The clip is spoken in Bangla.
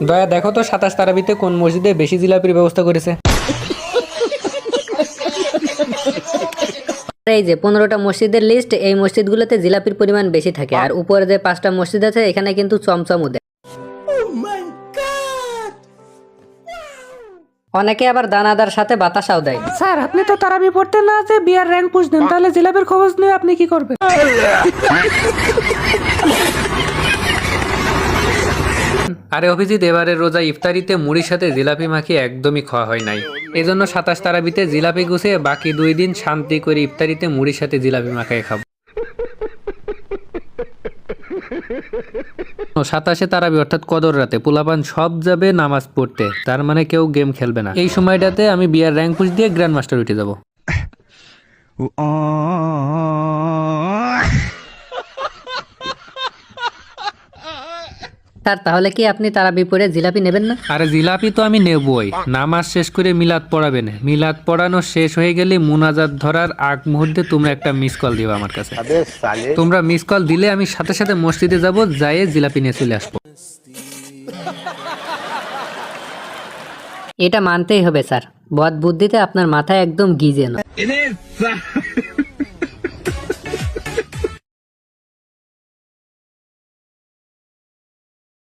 দয়া দেখো তো 27 তারাবিতে কোন মসজিদে বেশি জিলাপির ব্যবস্থা করেছে। এই যে 15টা মসজিদের লিস্ট, এই মসজিদগুলোতে জিলাপির পরিমাণ বেশি থাকে, আর উপরে যে 5টা মসজিদ আছে এখানে কিন্তু চমচমও দেয়। অনেকে আবার দানাদার সাথে বাতাসাও দেয়। স্যার আপনি তো তারাবি পড়তে না যে বিয়ার র্যাঙ্ক পুষ দেন, তাহলে জিলাপির খবর নিয়ে আপনি কি করবেন? আরে অভিজিৎ, এবারে রোজা ইফতারিতে মুড়ির সাথে জিলাপি মাখিয়ে একদমই খাওয়া হয় নাই, এজন্য 27 তারাবিতে জিলাপি গুছিয়ে বাকি 2 দিন শান্তি করে ইফতারিতে মুড়ির সাথে জিলাপি মাখিয়ে খাবো। 27 তারাবি অর্থাৎ কদর রাতে পোলাপান সব যাবে নামাজ পড়তে, তার মানে কেউ গেম খেলবে না। এই সময়টাতে আমি বিয়ার র্যাঙ্ক পুশ দিয়ে গ্র্যান্ড মাস্টার উঠে যাবো। স্যার তাহলে কি আপনি তারাবি পড়ে জিলাপি নেবেন না? আরে জিলাপি তো আমি নেবই, নামাজ শেষ করে মিলাদ পড়াবেন, মিলাদ পড়ানো শেষ হয়ে গেলে মুনাজাত ধরার আগ মুহূর্তে তোমরা একটা মিস কল দিবা আমার কাছে। তোমরা মিস কল দিলে আমি সাথে সাথে মসজিদে যাব, যাই জিলাপি নিয়ে চলে আসবো। এটা মানতেই হবে স্যার, বদ বুদ্ধিতে আপনার মাথায় একদম গিজে না।